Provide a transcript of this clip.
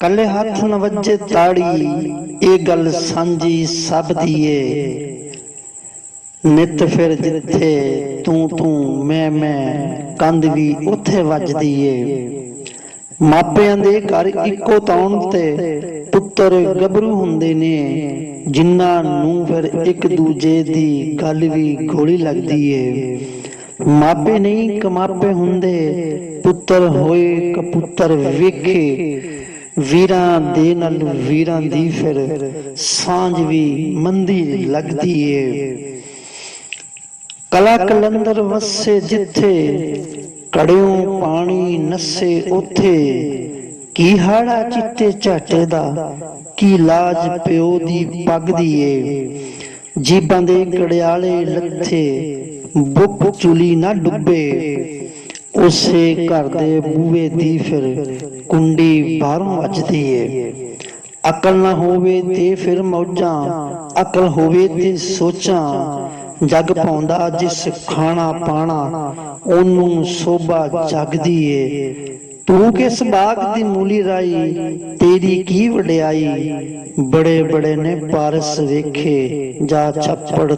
ਕੱਲੇ ਹੱਥ ਨ ਵੱਜੇ ਤਾੜੀ, ਇਹ ਗੱਲ ਸਾਂਝੀ ਸਭ ਦੀ ਏ। ਨਿਤ ਫਿਰ ਜਿੱਥੇ ਤੂੰ ਮੈਂ ਕੰਧ ਵੀ ਉੱਥੇ ਵੱਜਦੀ ਏ। ਮਾਪਿਆਂ ਦੇ ਘਰ ਇੱਕੋ ਤੌਣ ਤੇ ਪੁੱਤਰ ਗੱਭਰੂ ਹੁੰਦੇ ਨੇ, ਜਿਨ੍ਹਾਂ ਨੂੰ ਫਿਰ ਇੱਕ ਦੂਜੇ ਦੀ ਗੱਲ ਵੀ ਗੋਲੀ ਲੱਗਦੀ ਏ। ਮਾਪੇ ਨਹੀਂ ਕਮਾਪੇ ਹੁੰਦੇ, ਪੁੱਤਰ ਹੋਏ ਕਪੁੱਤਰ ਵੇਖੇ। ਵੀਰਾਂ ਦੇ ਨਾਲ ਵੀਰਾਂ ਦੀ ਫਿਰ ਸਾਂਝ ਵੀ ਮੰਦੀ ਲੱਗਦੀ ਏ। ਕਲਾ ਕਲੰਦਰ ਵਸੇ ਜਿੱਥੇ, ਕੜਿਓਂ ਪਾਣੀ ਨਸੇ ਉੱਥੇ। ਕੀ ਹਾੜਾ ਚਿੱਟੇ ਝਾਟੇ ਦਾ, ਕੀ ਲਾਜ ਪਿਓ ਦੀ ਪੱਗ ਦੀ ਏ। ਜੀਬਾਂ ਦੇ ਕੜਿਆਲੇ ਲੱਥੇ, ਬੁੱਕ ਚੁਲੀ ਨਾ ਡੁੱਬੇ। ਉਸੇ ਘਰ ਦੇ ਬੂਹੇ ਦੀ ਫਿਰ ਕੁੰਡੀ ਬਾਹਰੋਂ ਵੱਜਦੀ ਏ। ਅਕਲ ਨਾ ਹੋਵੇ ਤੇ ਫਿਰ ਮੌਜਾਂ, ਅਕਲ ਹੋਵੇ ਤੇ ਸੋਚਾਂ। ਜੱਗ ਪਾਉਂਦਾ ਜਿਸ ਖਾਣਾ ਪਾਣਾ, ਉਹਨੂੰ ਸੋਭਾ ਜਗਦੀ ਏ। ਤੂੰ ਕਿਸ ਬਾਗ ਦੀ ਮੂਲੀ ਰਾਈ, ਤੇਰੀ ਕੀ ਵਡਿਆਈ। ਬੜੇ ਬੜੇ ਨੇ ਪਾਰਸ ਵੇਖੇ, ਜਾ ਛੱਪੜ